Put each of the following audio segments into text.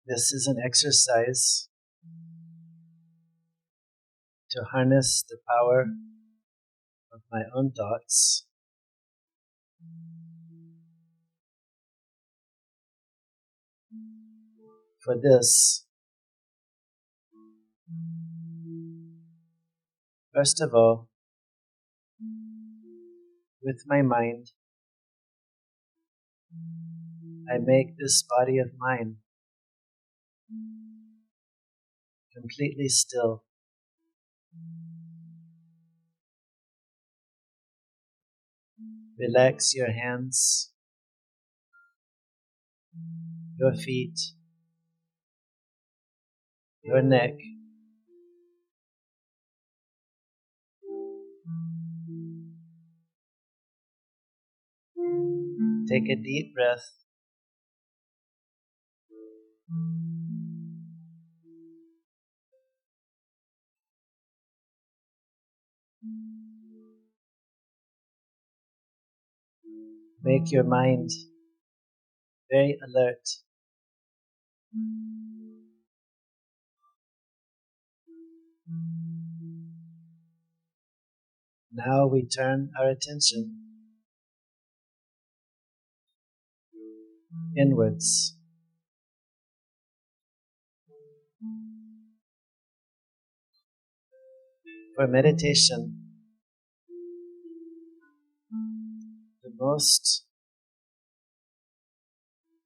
This is an exercise to harness the power of my own thoughts for this. First of all, with my mind, I make this body of mine completely still. Relax your hands, your feet, your neck. Take a deep breath. Make your mind very alert. Now we turn our attention inwards. For meditation, the most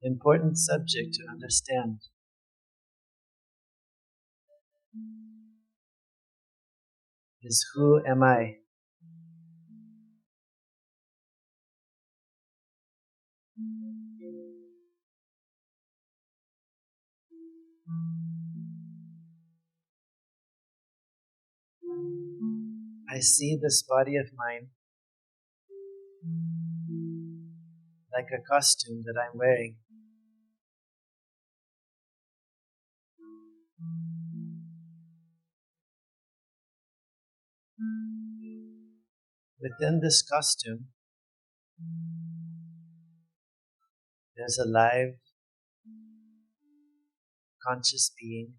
important subject to understand is who am I? I see this body of mine like a costume that I'm wearing. Within this costume, there's a live, conscious being,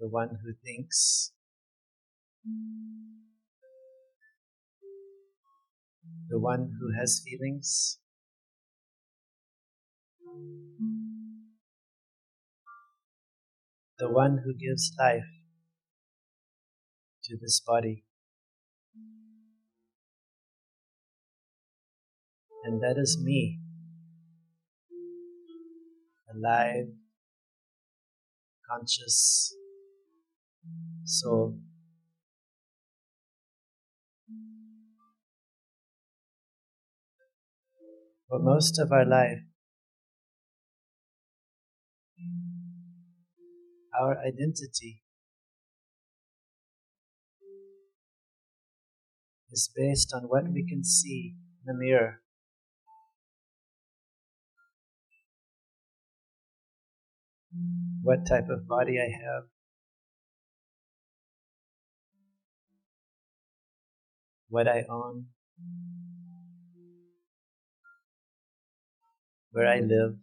the one who thinks, the one who has feelings, the one who gives life to this body. And that is me, alive, conscious soul. For most of our life, our identity is based on what we can see in the mirror. What type of body I have, what I own, where I live.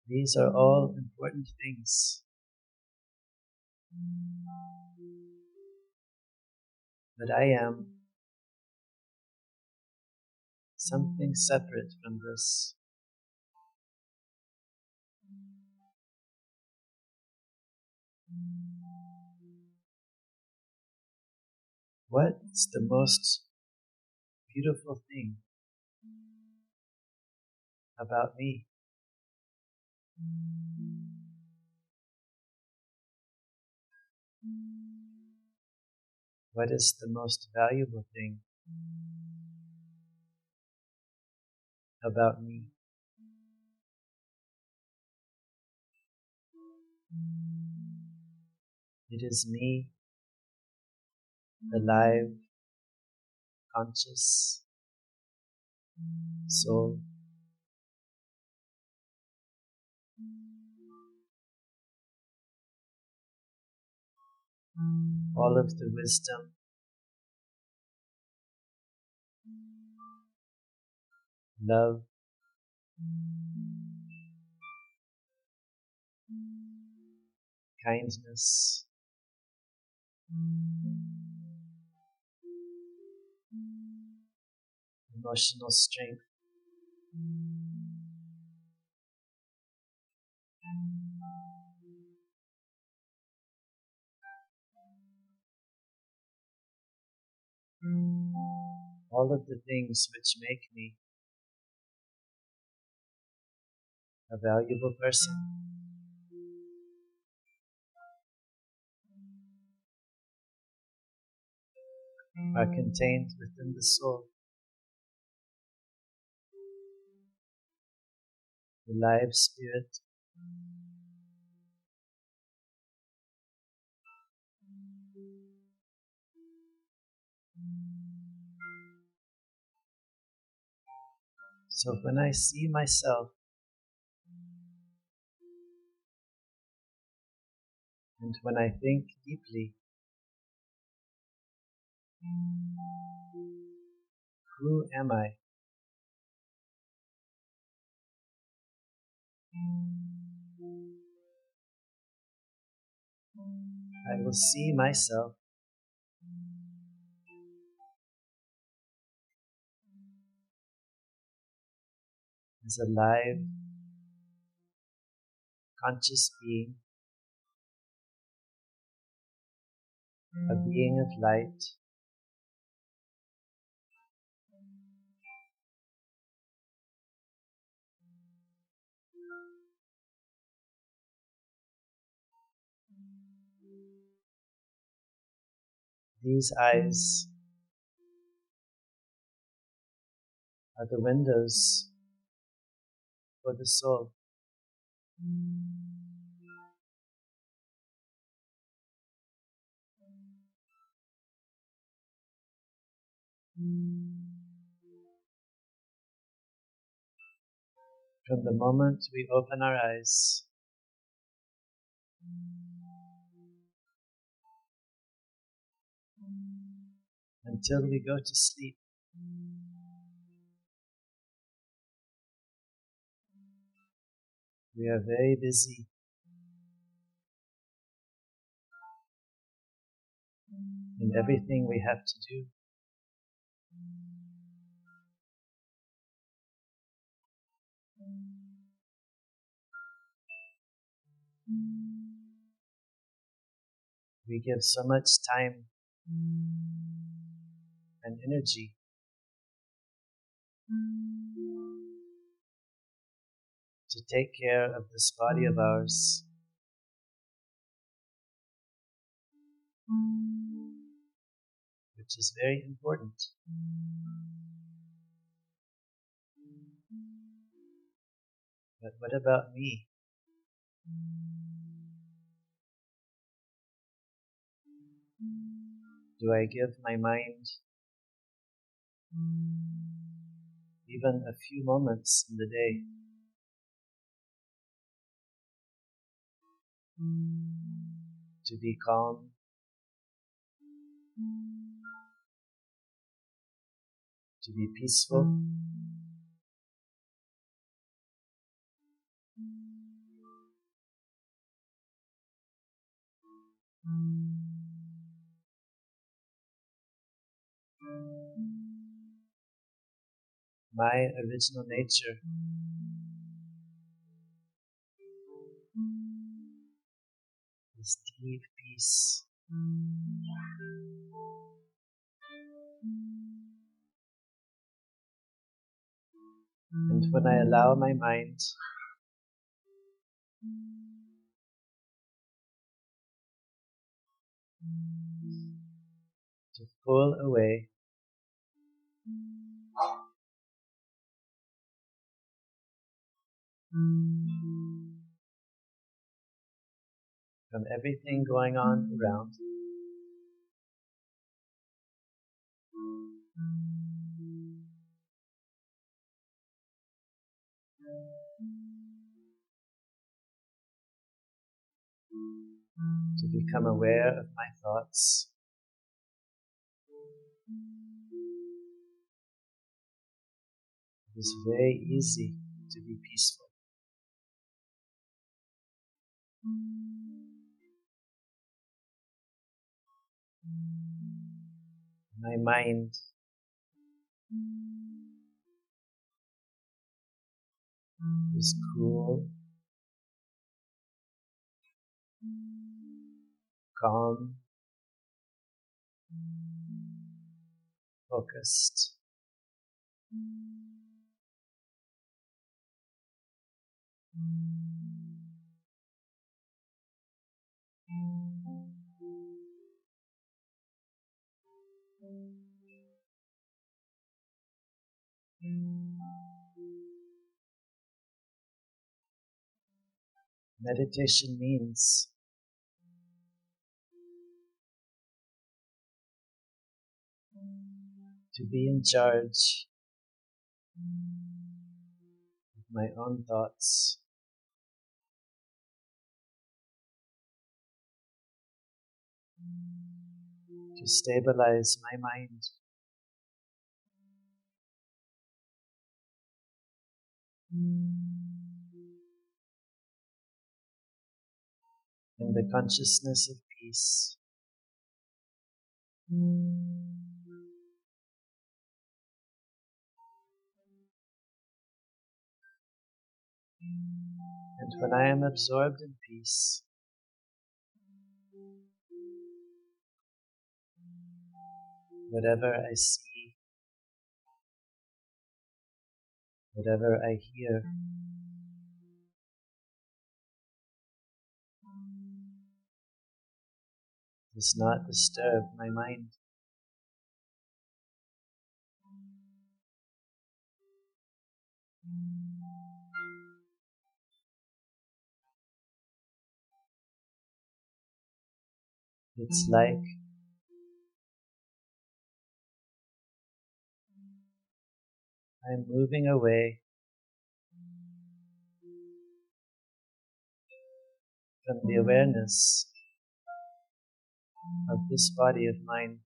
These are all important things. But I am something separate from this. What's the most beautiful thing about me? What is the most valuable thing about me? It is me, alive, conscious, soul. All of the wisdom, love, kindness, emotional strength, all of the things which make me a valuable person are contained within the soul, the live spirit. So when I see myself and when I think deeply, who am I? I will see myself as a live, conscious being, a being of light, these eyes are the windows for the soul. From the moment we open our eyes until we go to sleep, we are very busy in everything we have to do. We give so much time and energy to take care of this body of ours, which is very important. But what about me? Do I give my mind even a few moments in the day to be calm, to be peaceful? my original nature, this deep peace. And when I allow my mind to pull away from everything going on around, to become aware of my thoughts, it is very easy to be peaceful. My mind is cool, calm, focused. Meditation means to be in charge of my own thoughts, to stabilize my mind, in the consciousness of peace. And when I am absorbed in peace, whatever I see, whatever I hear, does not disturb my mind. It's like I'm moving away from the awareness of this body of mine.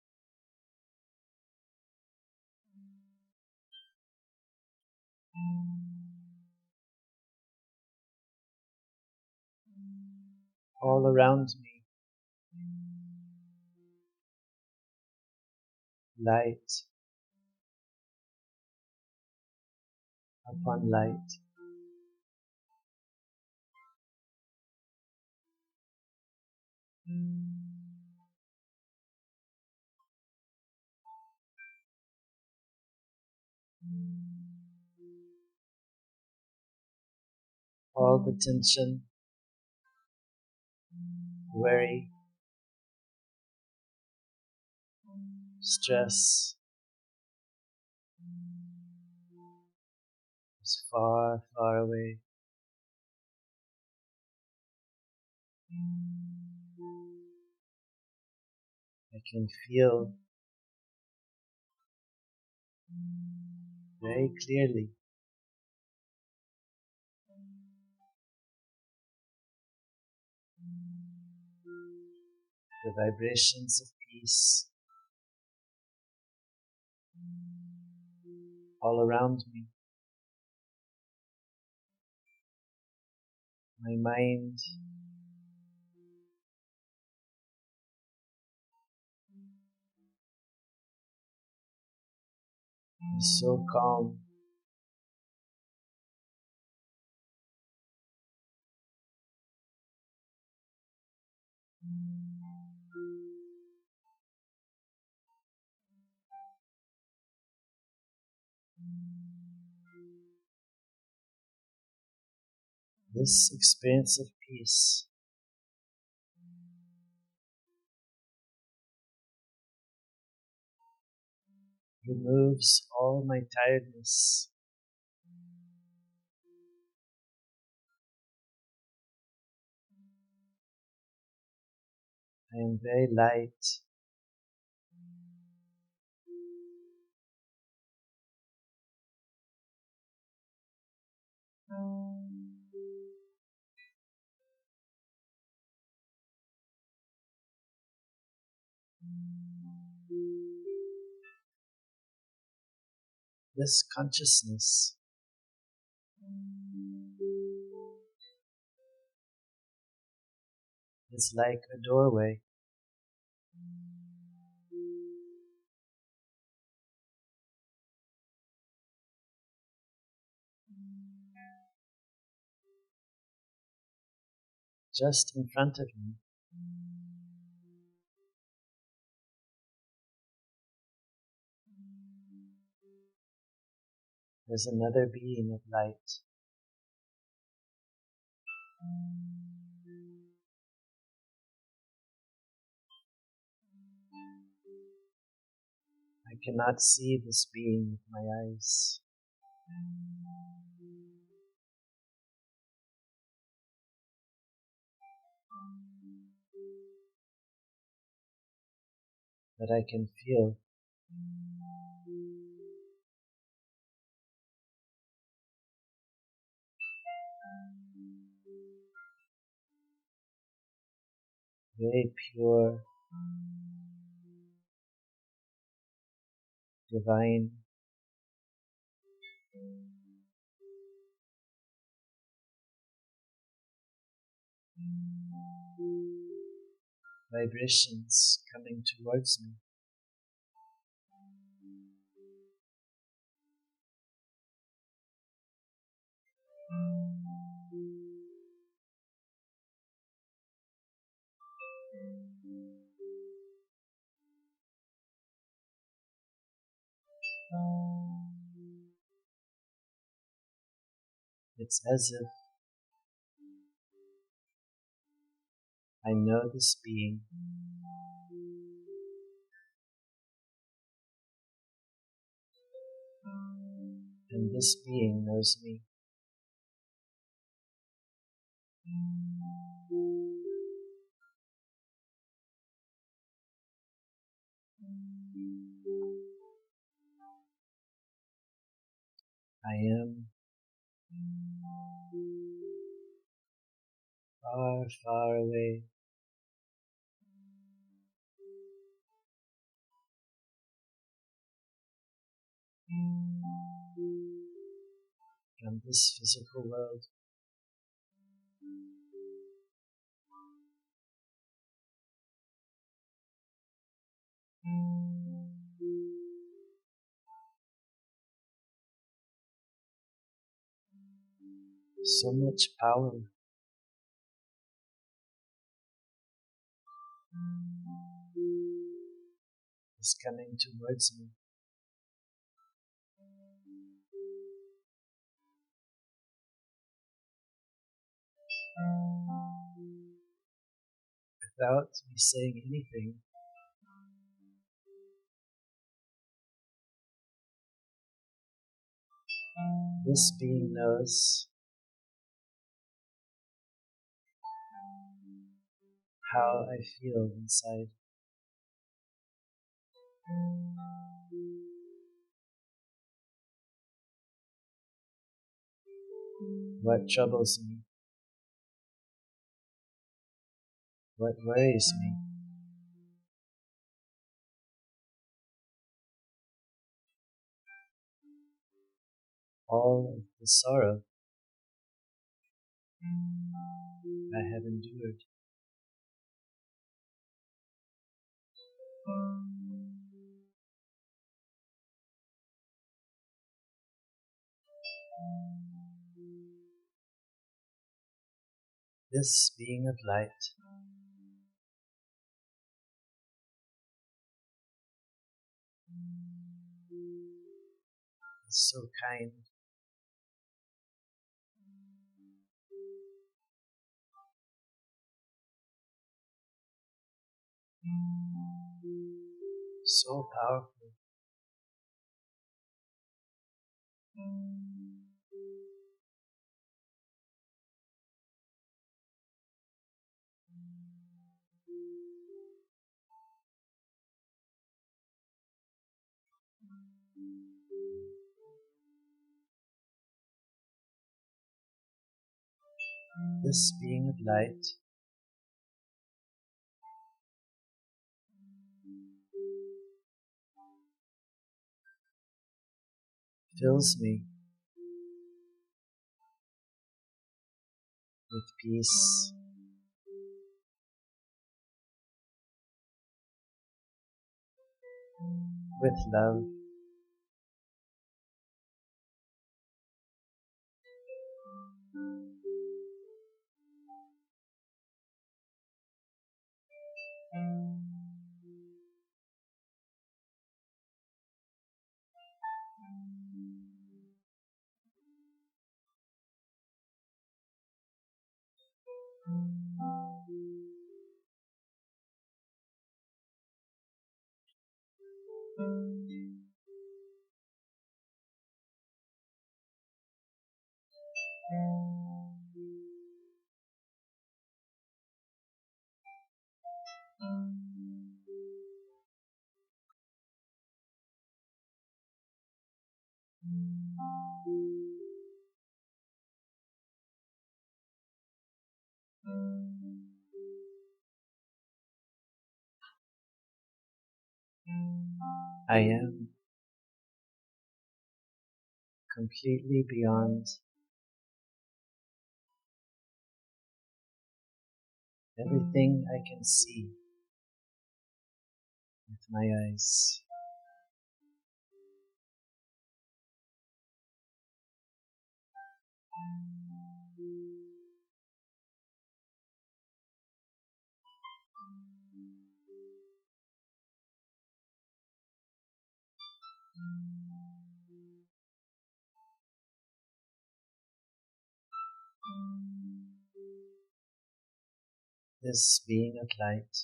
All around me, light upon light. All the tension, worry, stress is far, far away. I can feel very clearly the vibrations of peace all around me. My mind is so calm. This experience of peace removes all my tiredness. I am very light. This consciousness is like a doorway. Just in front of me. There's another being of light. I cannot see this being with my eyes. But I can feel very pure, divine vibrations coming towards me. It's as if I know this being, and this being knows me. I am far, far away from this physical world. So much power is coming towards me. Without me saying anything, this being knows how I feel inside. What troubles me, what worries me. All of the sorrow I have endured. This being of light is so kind. So powerful. This being of light fills me with peace, with love, I am completely beyond everything I can see with my eyes. This being of light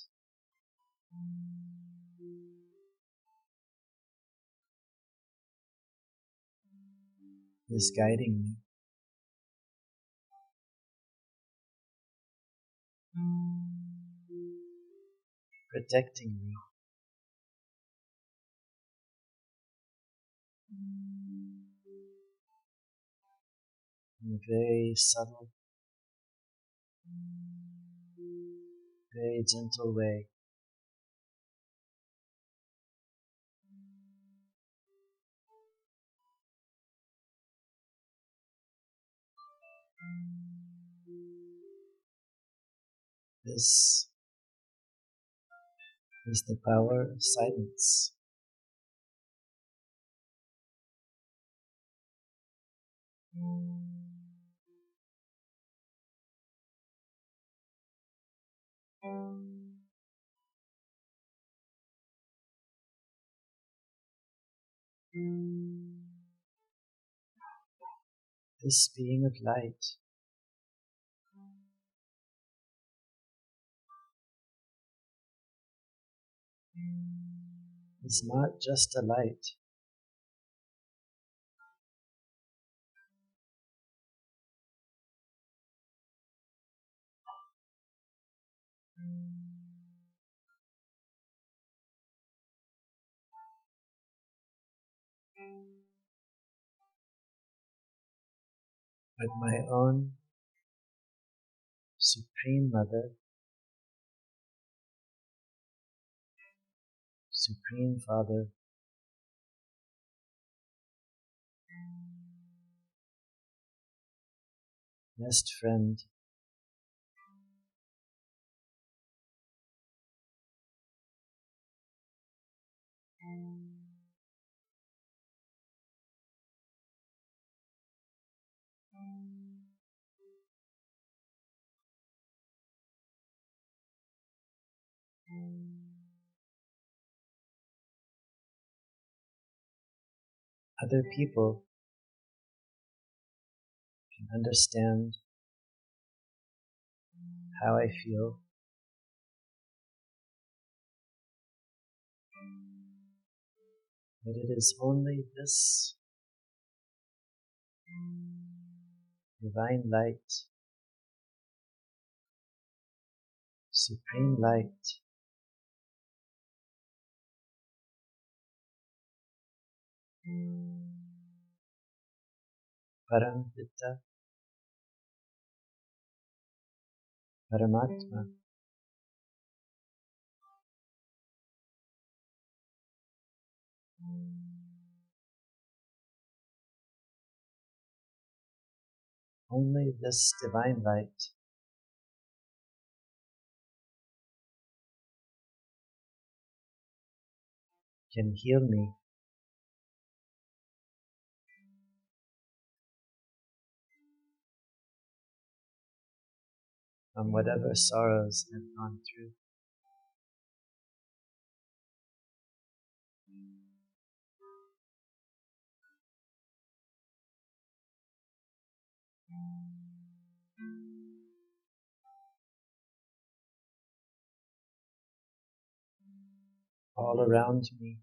is guiding me, protecting me in a very subtle, very gentle way. This is the power of silence. This being of light is not just a light, but my own Supreme Mother, Supreme Father, best friend, other people can understand how I feel But it is only this divine light, supreme light, Paramvita, Paramatma, only this divine light can heal me from whatever sorrows I've gone through. All around me,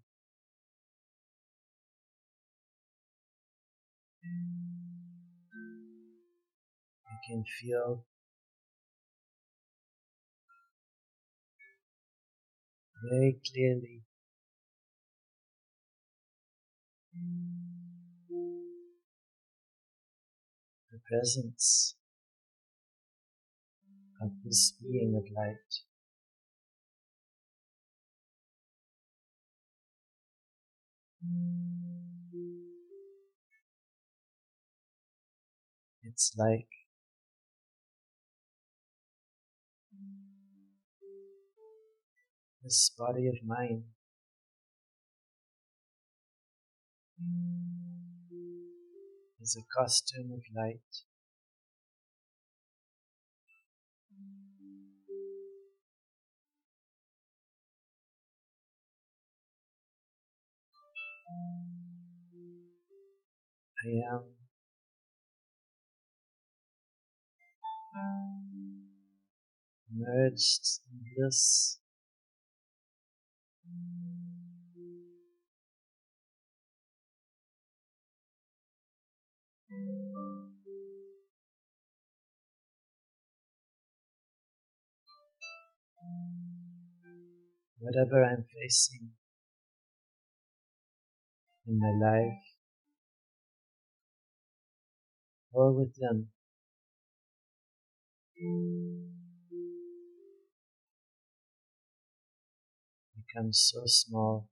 I can feel very clearly the presence of this being of light. It's like this body of mine is a costume of light. I am merged in bliss. Whatever I'm facing in my life or within, becomes so small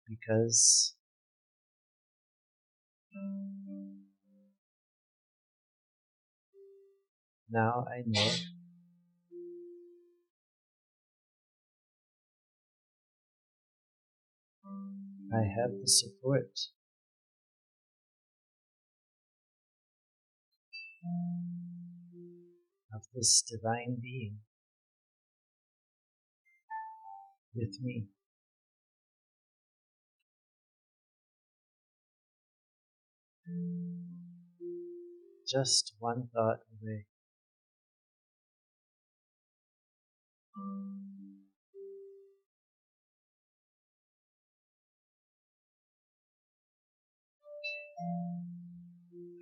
because now I know I have the support of this divine being with me. Just one thought away.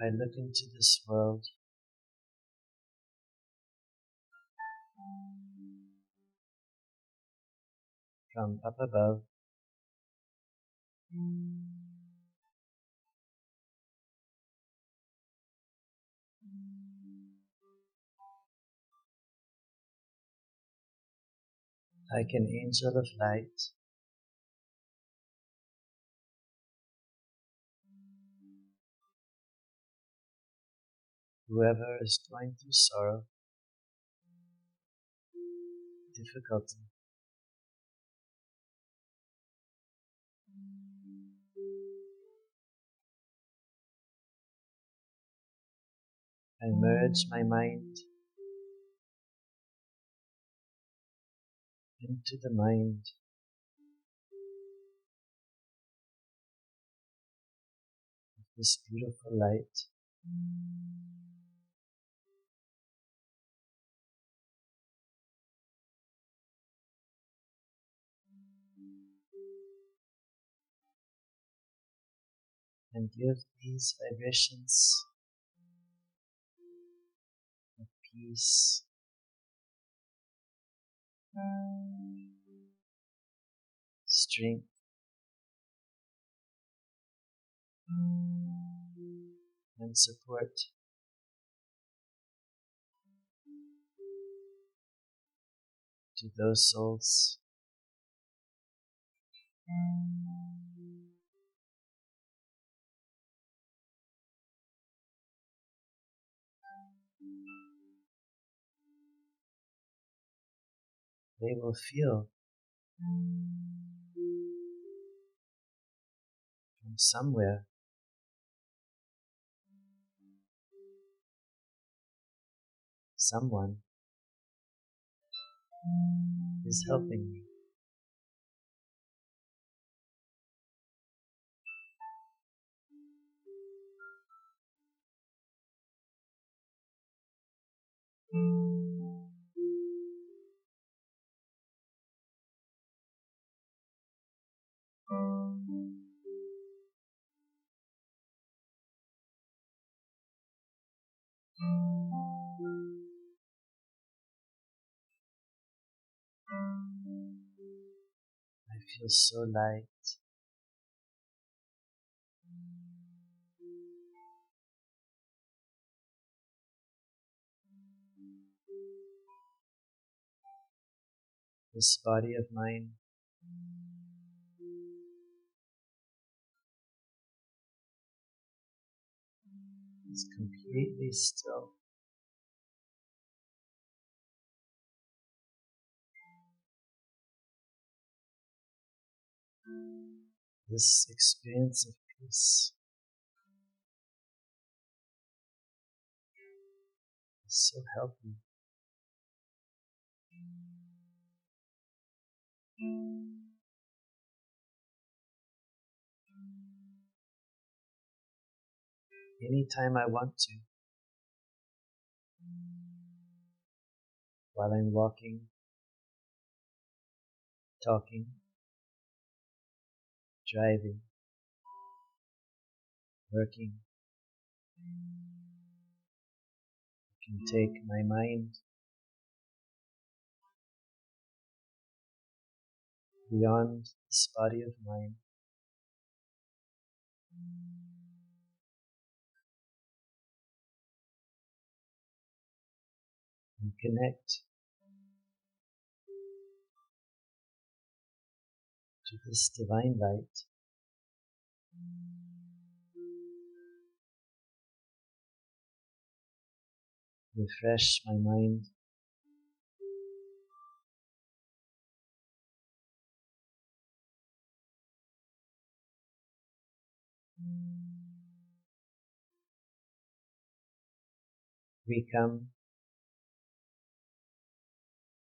I look into this world from up above. Like an angel of light, whoever is going through sorrow, difficulty, I merge my mind into the mind of this beautiful light. And give these vibrations of peace, strength, and support to those souls they will feel from somewhere someone is helping me. I feel so light. This body of mine is completely still. This experience of peace is so healthy. Anytime I want to, while I'm walking, talking, driving, working, I can take my mind beyond this body of mine and connect to this divine light. Refresh my mind, we come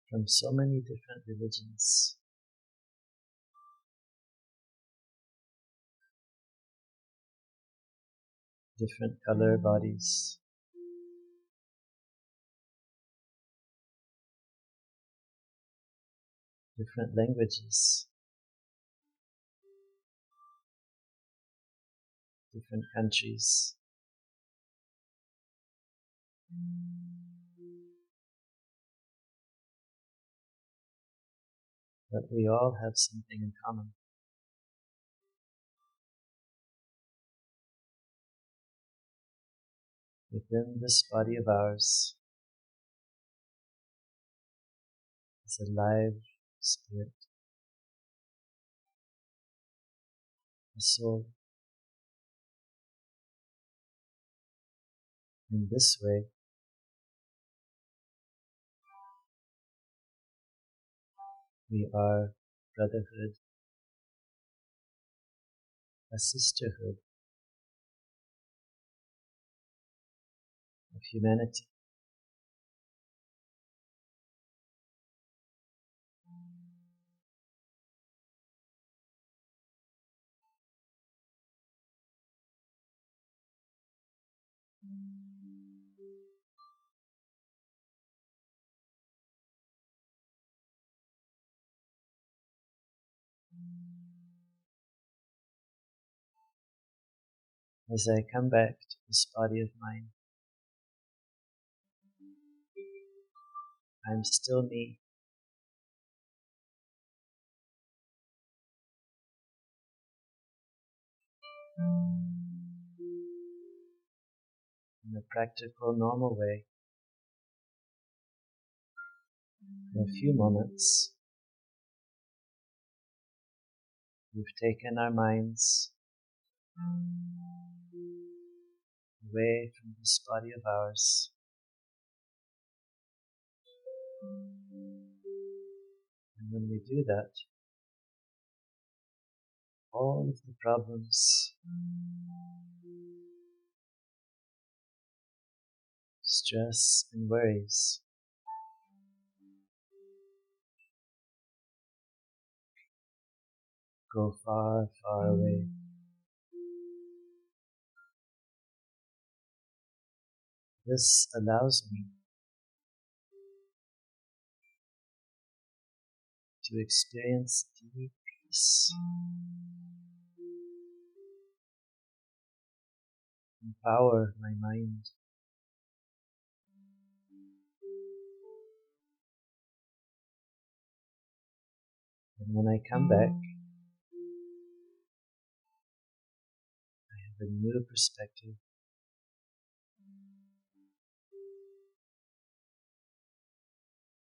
from so many different religions, different color bodies, different languages, different countries. But we all have something in common. Within this body of ours is a live spirit, a soul. In this way, we are brotherhood, a sisterhood of humanity. As I come back to this body of mine, I'm still me. In a practical, normal way. In a few moments, we've taken our minds away from this body of ours. And when we do that, all of the problems, stress and worries go far, far away. This allows me to experience deep peace, empower my mind, and when I come back, I have a new perspective.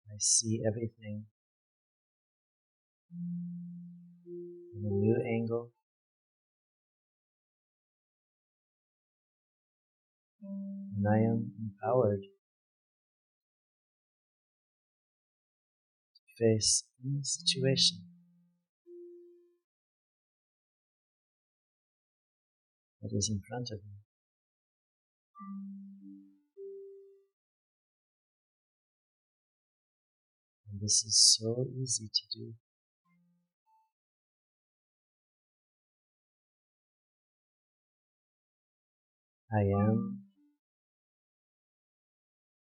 I see everything from a new angle, and I am empowered to face any situation that is in front of me. And this is so easy to do. I am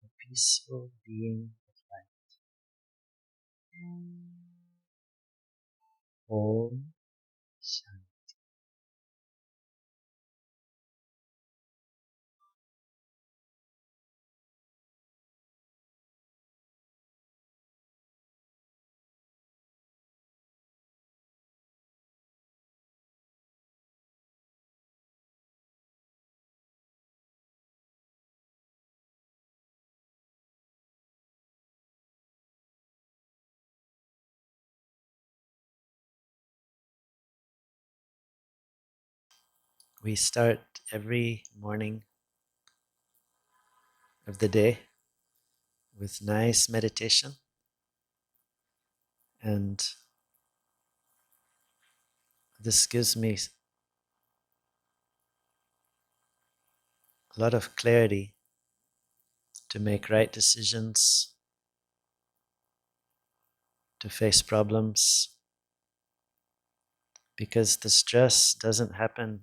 a peaceful being of light. Om Shanti. We start every morning of the day with nice meditation, and this gives me a lot of clarity to make right decisions, to face problems, because the stress doesn't happen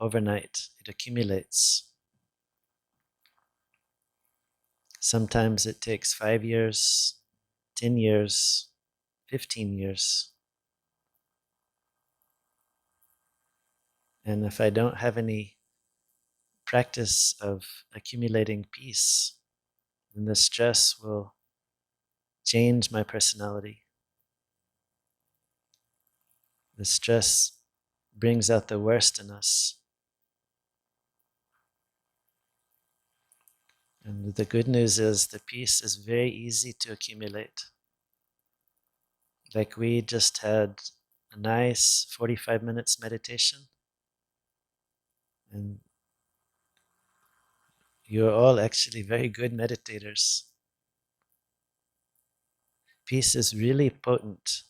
overnight, it accumulates. Sometimes it takes 5 years, 10 years, 15 years. And if I don't have any practice of accumulating peace, then the stress will change my personality. The stress brings out the worst in us. And the good news is the peace is very easy to accumulate. Like we just had a nice 45 minutes meditation, and you're all actually very good meditators. Peace is really potent.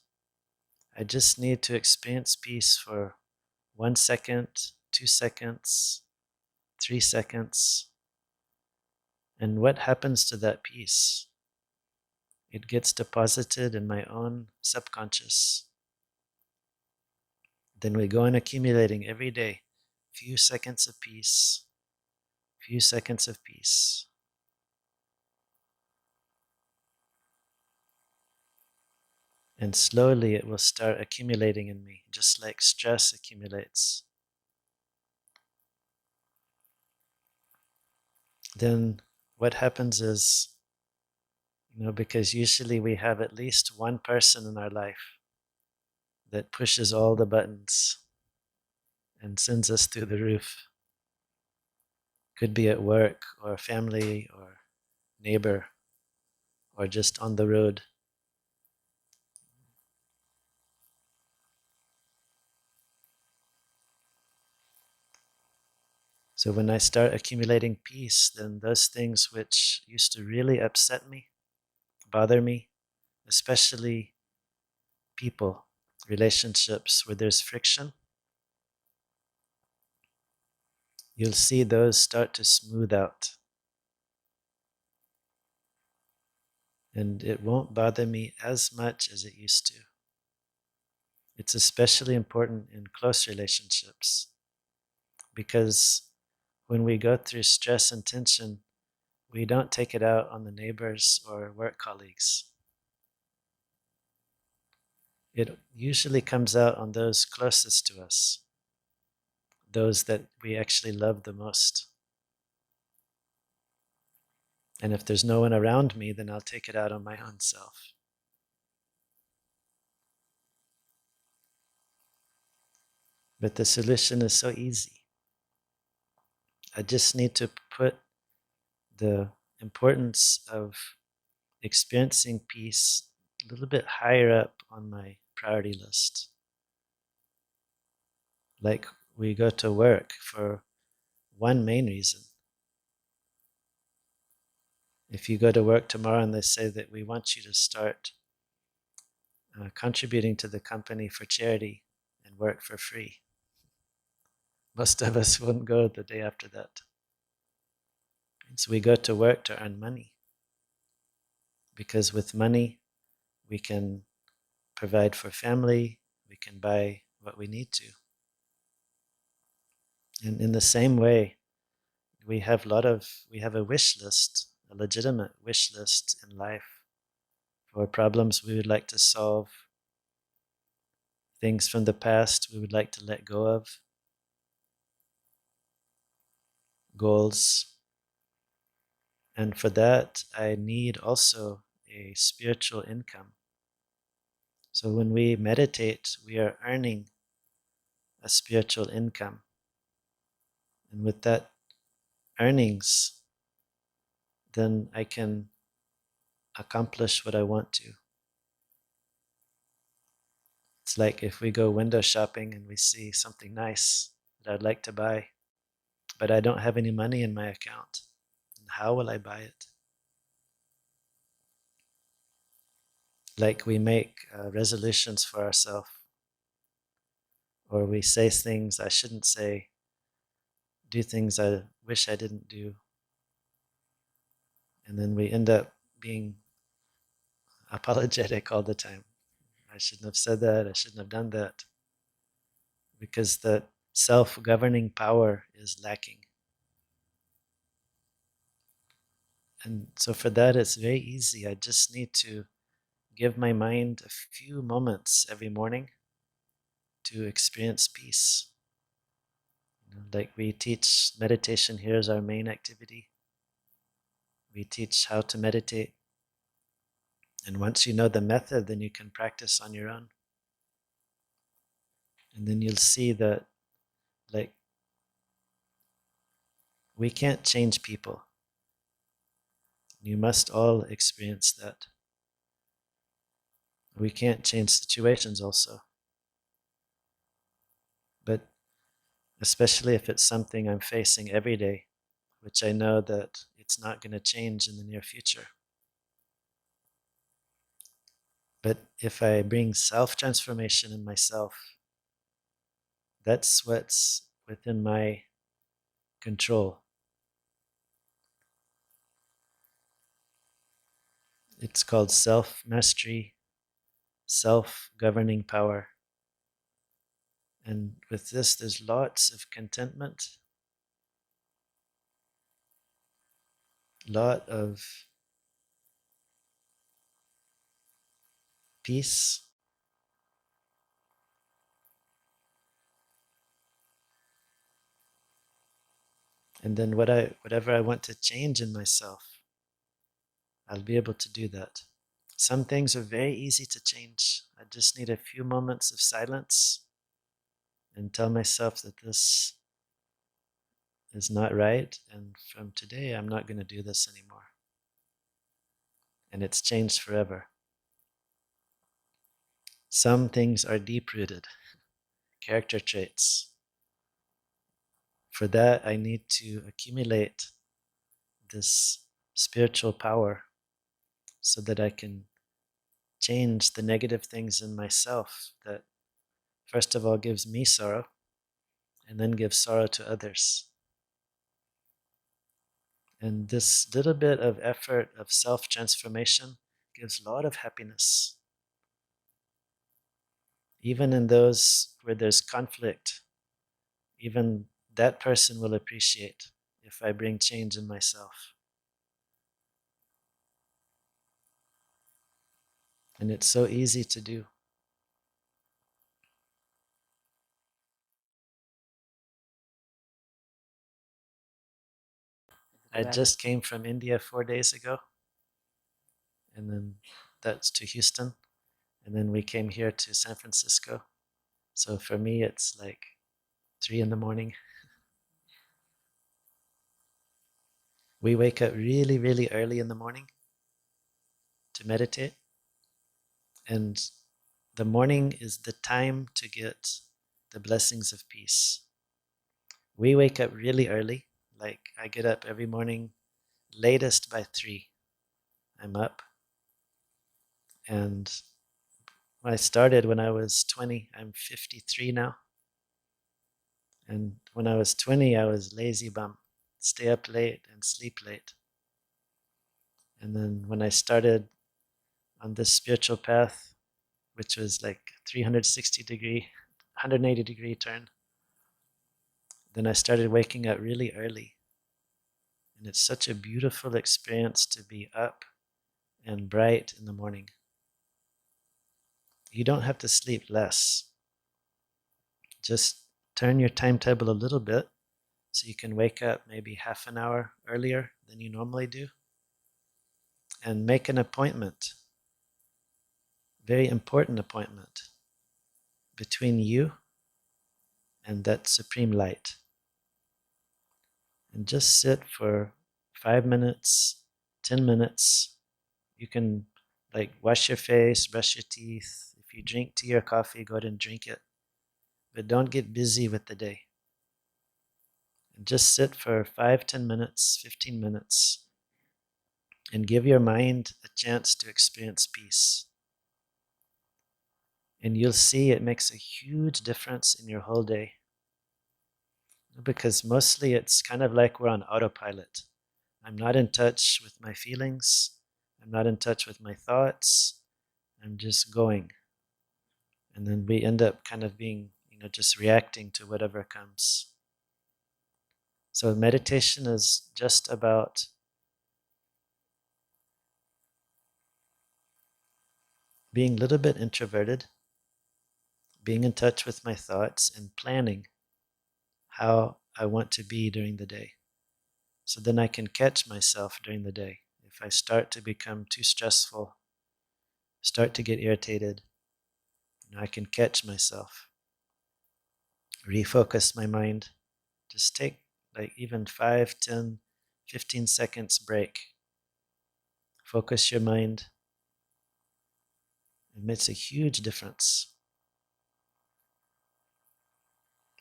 I just need to experience peace for 1 second, 2 seconds, 3 seconds. And what happens to that peace? It gets deposited in my own subconscious. Then we go on accumulating every day, few seconds of peace, few seconds of peace. And slowly it will start accumulating in me, just like stress accumulates. Then what happens is, because usually we have at least one person in our life that pushes all the buttons and sends us through the roof. Could be at work or family or neighbor or just on the road. So when I start accumulating peace, then those things which used to really upset me, bother me, especially people, relationships where there's friction, you'll see those start to smooth out. And it won't bother me as much as it used to. It's especially important in close relationships because when we go through stress and tension, we don't take it out on the neighbors or work colleagues. It usually comes out on those closest to us, those that we actually love the most. And if there's no one around me, then I'll take it out on my own self. But the solution is so easy. I just need to put the importance of experiencing peace a little bit higher up on my priority list. Like we go to work for one main reason. If you go to work tomorrow and they say that we want you to start contributing to the company for charity and work for free, most of us wouldn't go the day after that. And so we go to work to earn money, because with money we can provide for family, we can buy what we need to. And in the same way, we have a wish list, a legitimate wish list in life for problems we would like to solve, things from the past we would like to let go of, goals. And for that, I need also a spiritual income. So when we meditate, we are earning a spiritual income. And with that earnings, then I can accomplish what I want to. It's like if we go window shopping and we see something nice that I'd like to buy, but I don't have any money in my account. And how will I buy it? Like we make resolutions for ourselves, or we say things I shouldn't say, do things I wish I didn't do. And then we end up being apologetic all the time. I shouldn't have said that, I shouldn't have done that. Because the self-governing power is lacking. And so for that, it's very easy. I just need to give my mind a few moments every morning to experience peace. Like we teach meditation here as our main activity. We teach how to meditate. And once you know the method, then you can practice on your own. And then you'll see that, like, we can't change people. You must all experience that. We can't change situations also. But especially if it's something I'm facing every day, which I know that it's not going to change in the near future. But if I bring self-transformation in myself, that's what's within my control. It's called self-mastery, self-governing power. And with this, there's lots of contentment, lot of peace, And then whatever I want to change in myself, I'll be able to do that. Some things are very easy to change. I just need a few moments of silence and tell myself that this is not right, and from today I'm not going to do this anymore. And it's changed forever. Some things are deep-rooted, character traits. For that, I need to accumulate this spiritual power so that I can change the negative things in myself that, first of all, gives me sorrow and then gives sorrow to others. And this little bit of effort of self-transformation gives a lot of happiness. Even in those where there's conflict, even that person will appreciate if I bring change in myself. And it's so easy to do. I just came from India 4 days ago, and then that's to Houston, and then we came here to San Francisco. So for me, it's like 3 in the morning. We wake up really, really early in the morning to meditate, and the morning is the time to get the blessings of peace. We wake up really early, like I get up every morning, latest by 3. I'm up, and I started when I was 20. I'm 53 now. And when I was 20, I was lazy bum, stay up late and sleep late. And then when I started on this spiritual path, which was like 180 degree turn, then I started waking up really early. And it's such a beautiful experience to be up and bright in the morning. You don't have to sleep less. Just turn your timetable a little bit so you can wake up maybe half an hour earlier than you normally do, and make an appointment, very important appointment, between you and that supreme light. And just sit for 5 minutes, 10 minutes. You can like wash your face, brush your teeth. If you drink tea or coffee, go ahead and drink it. But don't get busy with the day. And just sit for 5, 10 minutes, 15 minutes, and give your mind a chance to experience peace. And you'll see it makes a huge difference in your whole day. Because mostly it's kind of like we're on autopilot. I'm not in touch with my feelings. I'm not in touch with my thoughts. I'm just going. And then we end up kind of being, just reacting to whatever comes. So meditation is just about being a little bit introverted, being in touch with my thoughts, and planning how I want to be during the day. So then I can catch myself during the day. If I start to become too stressful, start to get irritated, I can catch myself, refocus my mind, just take like even 5, 10, 15 seconds break. Focus your mind. It makes a huge difference.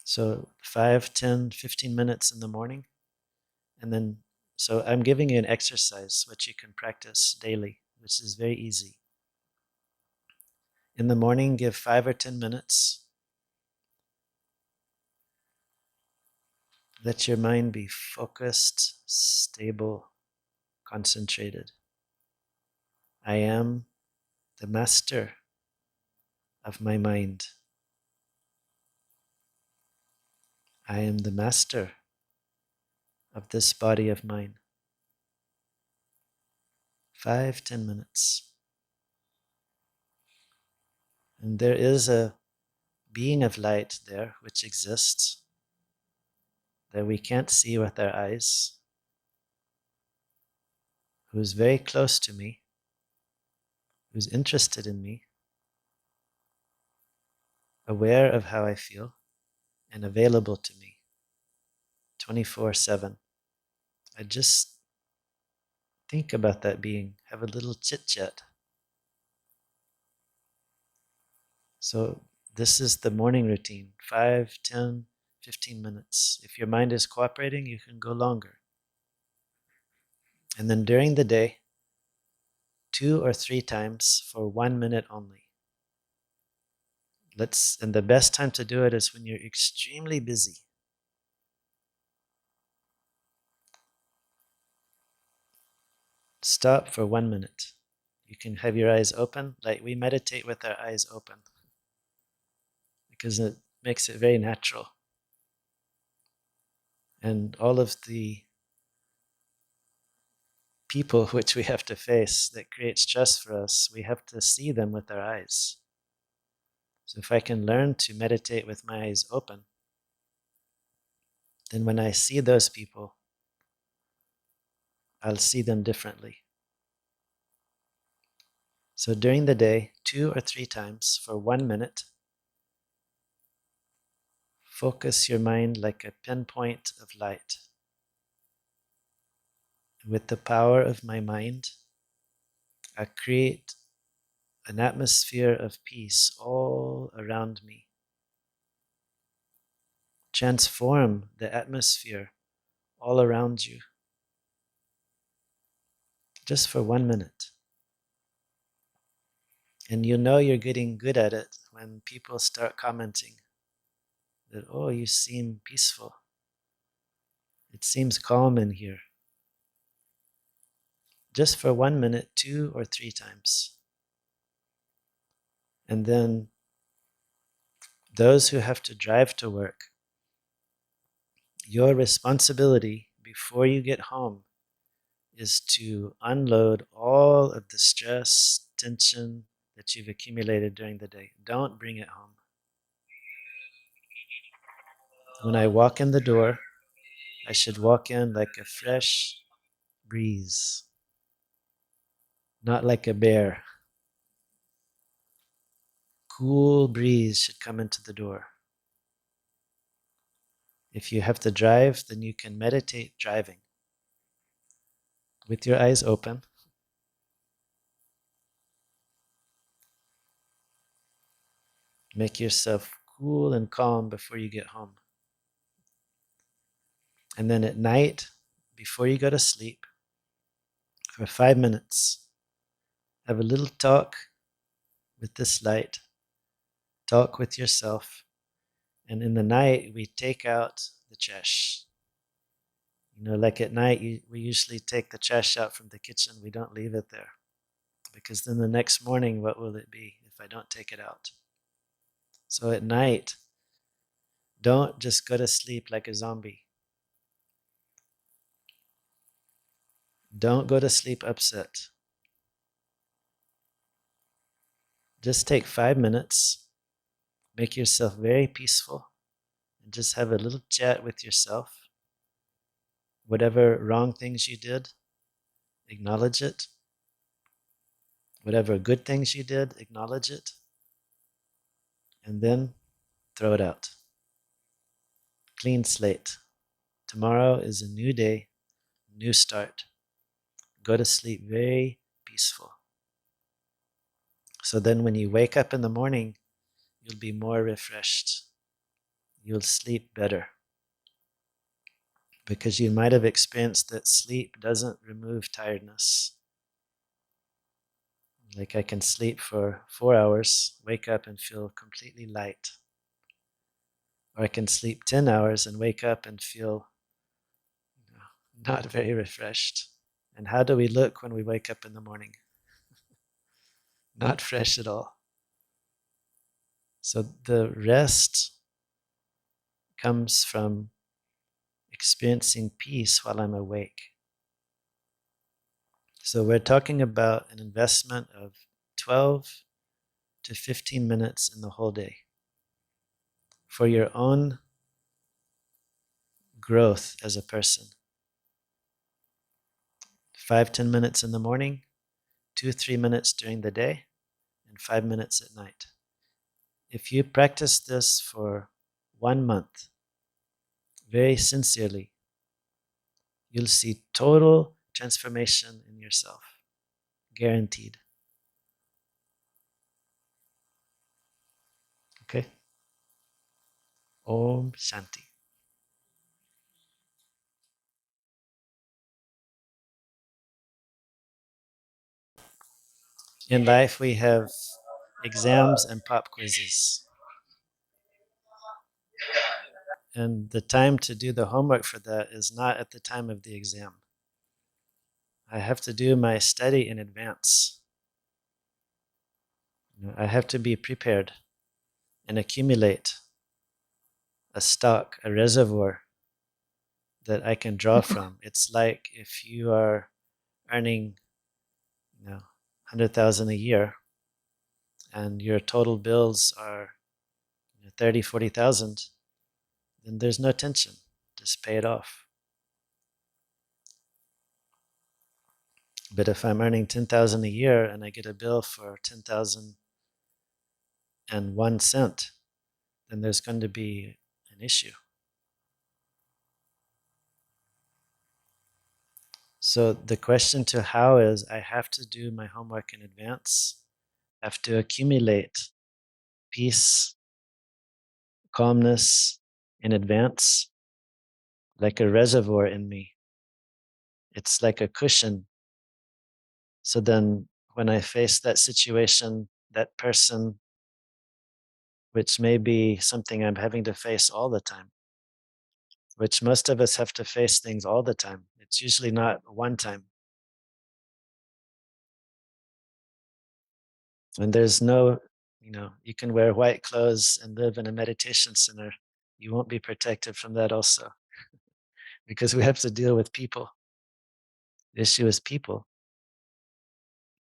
So 5, 10, 15 minutes in the morning. And then, so I'm giving you an exercise which you can practice daily, which is very easy. In the morning, give 5 or 10 minutes. Let your mind be focused, stable, concentrated. I am the master of my mind. I am the master of this body of mine. 5, 10 minutes. And there is a being of light there which exists. that we can't see with our eyes, who's very close to me, who's interested in me, aware of how I feel, and available to me 24/7. I just think about that being, have a little chit chat. So this is the morning routine, 5, 10, 15 minutes. If your mind is cooperating, you can go longer. And then during the day, 2 or 3 times for 1 minute only. And the best time to do it is when you're extremely busy. Stop for 1 minute. You can have your eyes open, like we meditate with our eyes open, because it makes it very natural. And all of the people which we have to face that create stress for us, we have to see them with our eyes. So if I can learn to meditate with my eyes open, then when I see those people, I'll see them differently. So during the day, 2 or 3 times for 1 minute, focus your mind like a pinpoint of light. With the power of my mind, I create an atmosphere of peace all around me. Transform the atmosphere all around you. Just for 1 minute. And you know you're getting good at it when people start commenting that, oh, you seem peaceful. It seems calm in here. Just for 1 minute, 2 or 3 times. And then those who have to drive to work, your responsibility before you get home is to unload all of the stress, tension that you've accumulated during the day. Don't bring it home. When I walk in the door, I should walk in like a fresh breeze, not like a bear. Cool breeze should come into the door. If you have to drive, then you can meditate driving with your eyes open. Make yourself cool and calm before you get home. And then at night, before you go to sleep, for 5 minutes, have a little talk with this light. Talk with yourself. And in the night, we take out the trash. Like at night, we usually take the trash out from the kitchen. We don't leave it there. Because then the next morning, what will it be if I don't take it out? So at night, don't just go to sleep like a zombie. Don't go to sleep upset. Just take 5 minutes, make yourself very peaceful, and just have a little chat with yourself. Whatever wrong things you did, acknowledge it. Whatever good things you did, acknowledge it. And then throw it out. Clean slate. Tomorrow is a new day, new start. Go to sleep very peaceful. So then when you wake up in the morning, you'll be more refreshed. You'll sleep better. Because you might have experienced that sleep doesn't remove tiredness. Like I can sleep for 4 hours, wake up and feel completely light. Or I can sleep 10 hours and wake up and feel not very refreshed. And how do we look when we wake up in the morning? Not fresh at all. So the rest comes from experiencing peace while I'm awake. So we're talking about an investment of 12 to 15 minutes in the whole day for your own growth as a person. 5-10 minutes in the morning, 2-3 minutes during the day, and 5 minutes at night. If you practice this for 1 month, very sincerely, you'll see total transformation in yourself. Guaranteed. Okay? Om Shanti. In life, we have exams and pop quizzes. And the time to do the homework for that is not at the time of the exam. I have to do my study in advance. I have to be prepared and accumulate a stock, a reservoir that I can draw from. It's like if you are earning, 100,000 a year, and your total bills are 30, 40,000, then there's no tension. Just pay it off. But if I'm earning 10,000 a year and I get a bill for 10,001 cent, then there's going to be an issue. So the question to how is, I have to do my homework in advance. I have to accumulate peace, calmness in advance, like a reservoir in me. It's like a cushion. So then when I face that situation, that person, which may be something I'm having to face all the time, which most of us have to face things all the time. It's usually not one time. And there's no, you can wear white clothes and live in a meditation center. You won't be protected from that also, because we have to deal with people. The issue is people.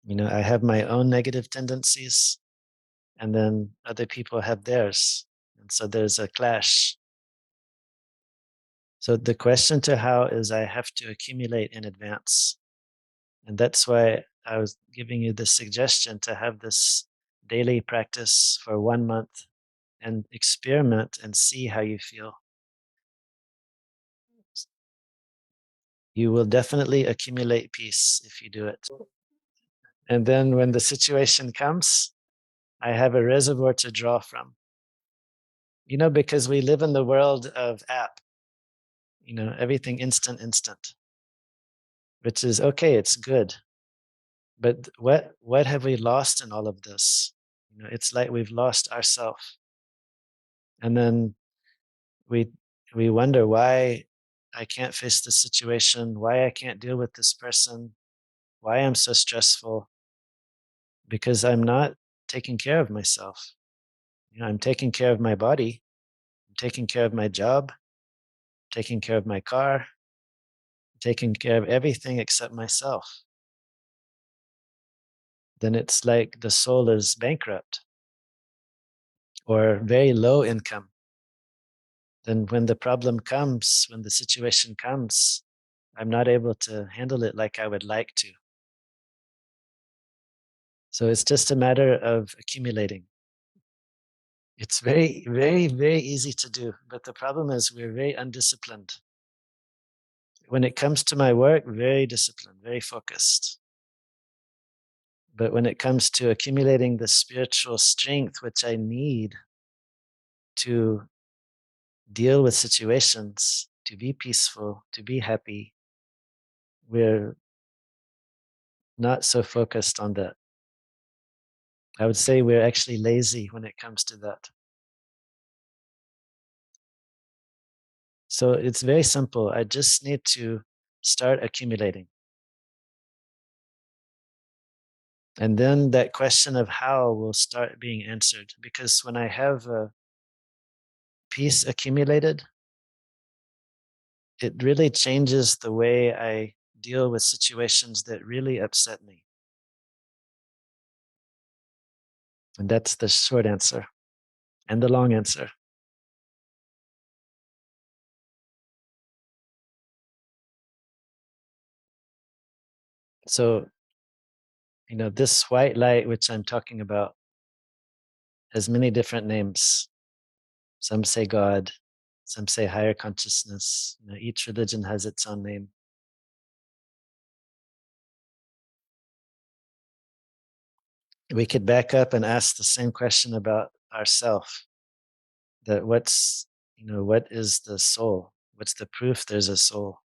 I have my own negative tendencies, and then other people have theirs. And so there's a clash. So the question to how is, I have to accumulate in advance. And that's why I was giving you the suggestion to have this daily practice for 1 month and experiment and see how you feel. You will definitely accumulate peace if you do it. And then when the situation comes, I have a reservoir to draw from. Because we live in the world of app, everything instant, which is okay, it's good. But what have we lost in all of this? It's like we've lost ourselves. And then we we wonder why I can't face this situation, why I can't deal with this person, why I'm so stressful, because I'm not taking care of myself. I'm taking care of my body, I'm taking care of my job, taking care of my car, taking care of everything except myself. Then it's like the soul is bankrupt or very low income. Then when the problem comes, when the situation comes, I'm not able to handle it like I would like to. So it's just a matter of accumulating. It's very, very, very easy to do. But the problem is we're very undisciplined. When it comes to my work, very disciplined, very focused. But when it comes to accumulating the spiritual strength, which I need to deal with situations, to be peaceful, to be happy, we're not so focused on that. I would say we're actually lazy when it comes to that. So it's very simple. I just need to start accumulating. And then that question of how will start being answered. Because when I have a peace accumulated, it really changes the way I deal with situations that really upset me. And that's the short answer and the long answer. So, this white light, which I'm talking about, has many different names. Some say God, some say higher consciousness. Each religion has its own name. We could back up and ask the same question about ourself. That what is the soul? What's the proof there's a soul?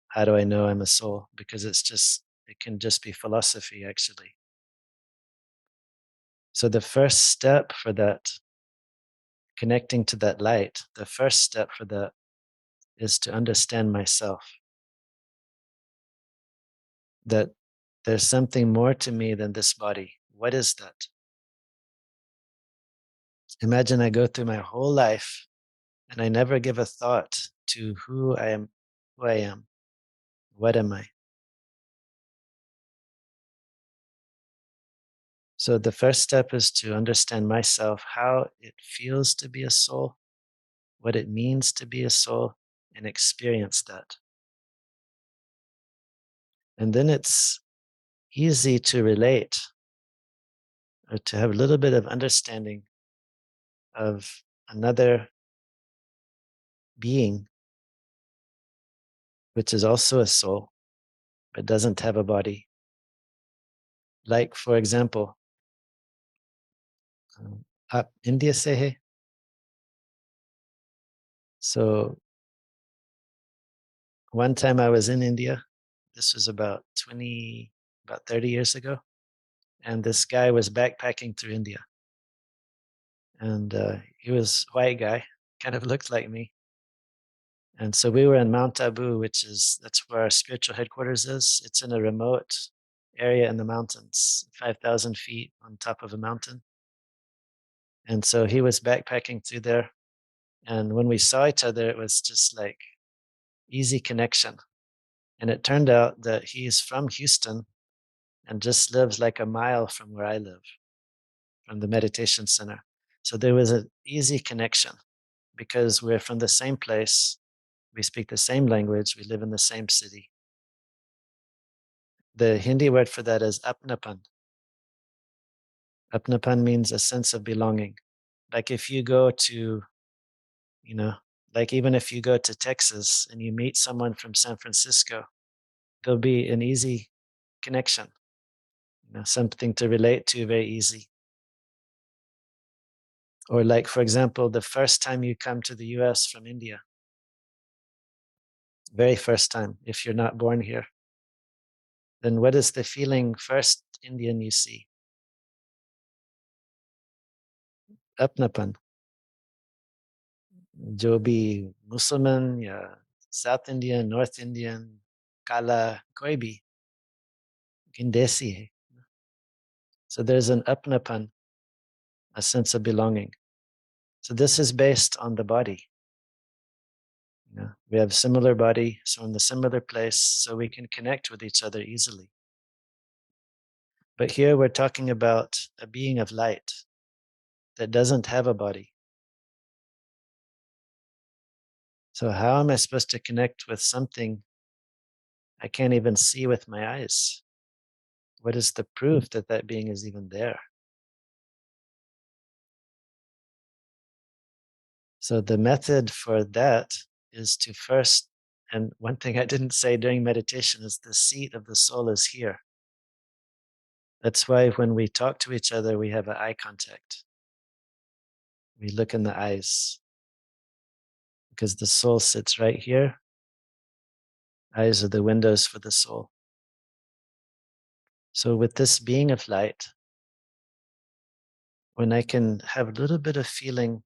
How do I know I'm a soul? Because it can just be philosophy, actually. So the first step for that, connecting to that light, the first step for that is to understand myself. That there's something more to me than this body. What is that? Imagine I go through my whole life and I never give a thought to who I am, what am I? So the first step is to understand myself, how it feels to be a soul, what it means to be a soul, and experience that. And then it's easy to relate or to have a little bit of understanding of another being, which is also a soul, but doesn't have a body. Like, for example, India Sehe. So one time I was in India. This was about 30 years ago. And this guy was backpacking through India. And he was a white guy, kind of looked like me. And so we were in Mount Abu, that's where our spiritual headquarters is. It's in a remote area in the mountains, 5,000 feet on top of a mountain. And so he was backpacking through there. And when we saw each other, it was just like easy connection. And it turned out that he's from Houston and just lives like a mile from where I live, from the meditation center. So there was an easy connection because we're from the same place. We speak the same language. We live in the same city. The Hindi word for that is apnapan. Apnapan means a sense of belonging. Like if you go to, you know, like even if you go to Texas and you meet someone from San Francisco, there'll be an easy connection, something to relate to very easy. Or like, for example, the first time you come to the US from India, very first time, if you're not born here, then what is the feeling first Indian you see? Apnapan. जो भी मुसलमान या South Indian, North Indian, Kala, कोई भी Gindesi है. So there's an apnapan, a sense of belonging. So this is based on the body. We have similar body, so in the similar place, so we can connect with each other easily. But here we're talking about a being of light that doesn't have a body. So how am I supposed to connect with something I can't even see with my eyes? What is the proof that that being is even there? So the method for that is to first, and one thing I didn't say during meditation is the seat of the soul is here. That's why when we talk to each other, we have an eye contact. We look in the eyes because the soul sits right here. Eyes are the windows for the soul. So with this being of light, when I can have a little bit of feeling,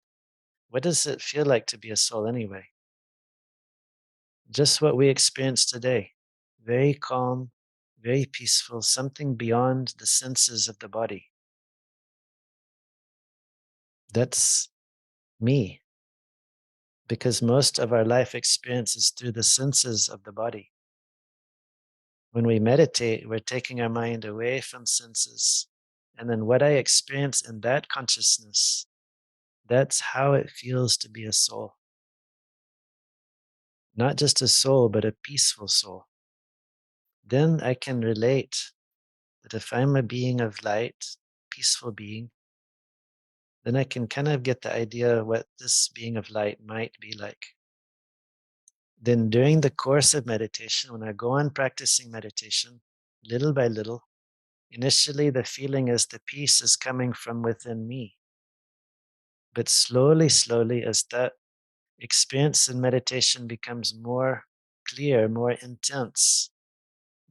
what does it feel like to be a soul anyway? Just what we experience today. Very calm, very peaceful, something beyond the senses of the body. That's me. Because most of our life experience is through the senses of the body. When we meditate, we're taking our mind away from senses. And then what I experience in that consciousness, that's how it feels to be a soul. Not just a soul, but a peaceful soul. then I can relate that if I'm a being of light, peaceful being, then I can kind of get the idea what this being of light might be like. Then during the course of meditation, when I go on practicing meditation, little by little, initially the feeling is the peace is coming from within me. But slowly, slowly, as that experience in meditation becomes more clear, more intense,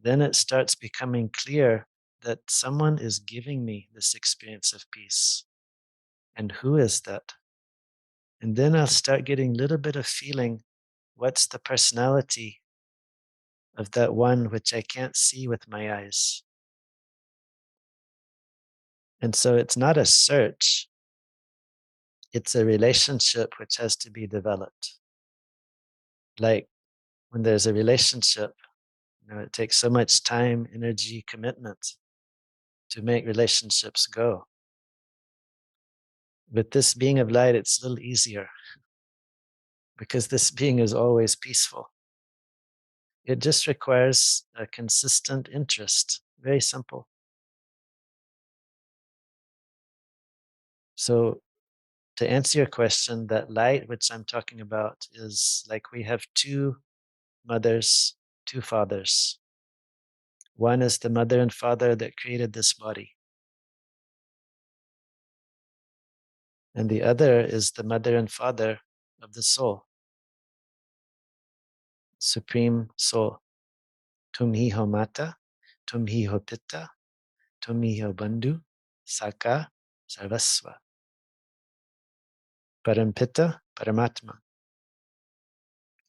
then it starts becoming clear that someone is giving me this experience of peace. And who is that? And then I'll start getting a little bit of feeling what's the personality of that one which I can't see with my eyes. And so it's not a search, it's a relationship which has to be developed. Like when there's a relationship, it takes so much time, energy, commitment to make relationships go. With this being of light, it's a little easier because this being is always peaceful. It just requires a consistent interest. Very simple. So, to answer your question, that light which I'm talking about is like we have two mothers, two fathers. One is the mother and father that created this body, and the other is the mother and father of the soul, Supreme Soul. Tum hi ho mata, tum hi ho pitta, tum hi ho bandhu, saka sarvasva. Parampita, Paramatma.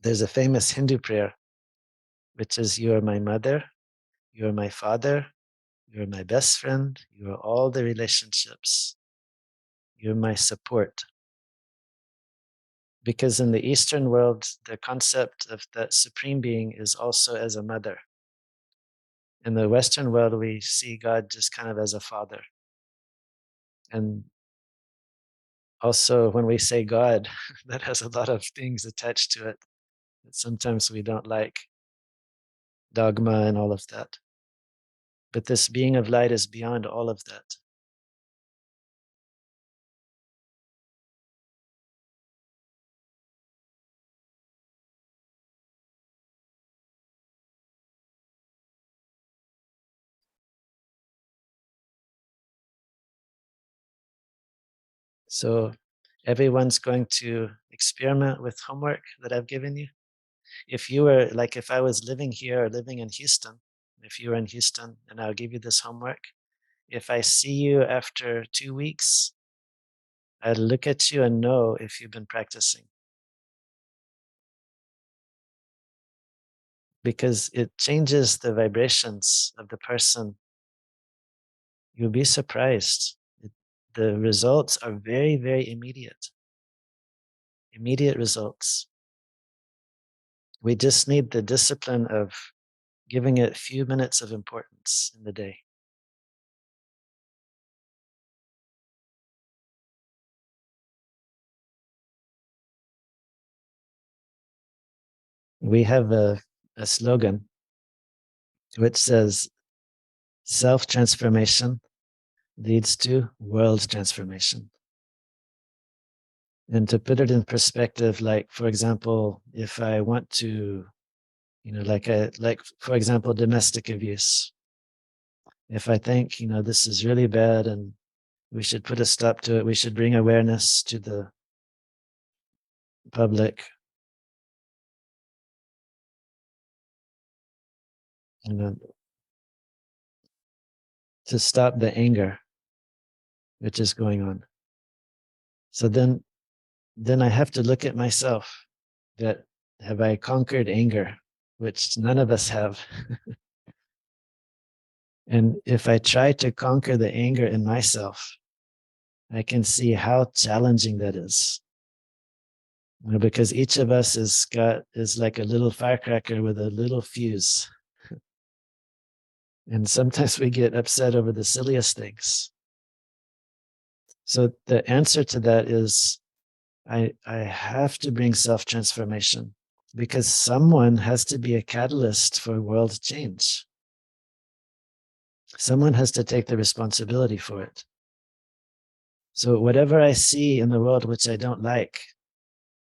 There's a famous Hindu prayer, which is, you are my mother, you are my father, you are my best friend, you are all the relationships, you're my support. Because in the Eastern world, the concept of that Supreme Being is also as a mother. In the Western world, we see God just kind of as a father. And also, when we say God, that has a lot of things attached to it that sometimes we don't like, dogma and all of that. But this being of light is beyond all of that. So everyone's going to experiment with homework that I've given you. If you were like, if I was living here or living in Houston, if you were in Houston and I'll give you this homework, if I see you after 2 weeks, I'd look at you and know if you've been practicing. Because it changes the vibrations of the person. You'll be surprised. The results are very, very immediate. Immediate results. We just need the discipline of giving it a few minutes of importance in the day. We have a slogan which says, self-transformation leads to world transformation. And to put it in perspective, like, for example, if I want to, like for example, domestic abuse. If I think, this is really bad and we should put a stop to it, we should bring awareness to the public, you know, to stop the anger which is going on. So then I have to look at myself, that have I conquered anger, which none of us have. And if I try to conquer the anger in myself, I can see how challenging that is. Because each of us is like a little firecracker with a little fuse. And sometimes we get upset over the silliest things. So the answer to that is I have to bring self-transformation because someone has to be a catalyst for world change. Someone has to take the responsibility for it. So whatever I see in the world which I don't like,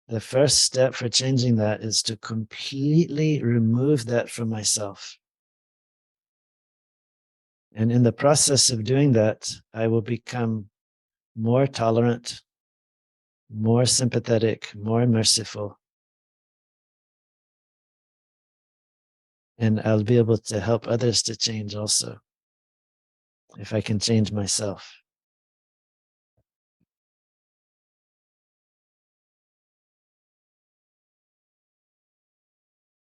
the first step for changing that is to completely remove that from myself. And in the process of doing that, I will become more tolerant, more sympathetic, more merciful. And I'll be able to help others to change also, if I can change myself.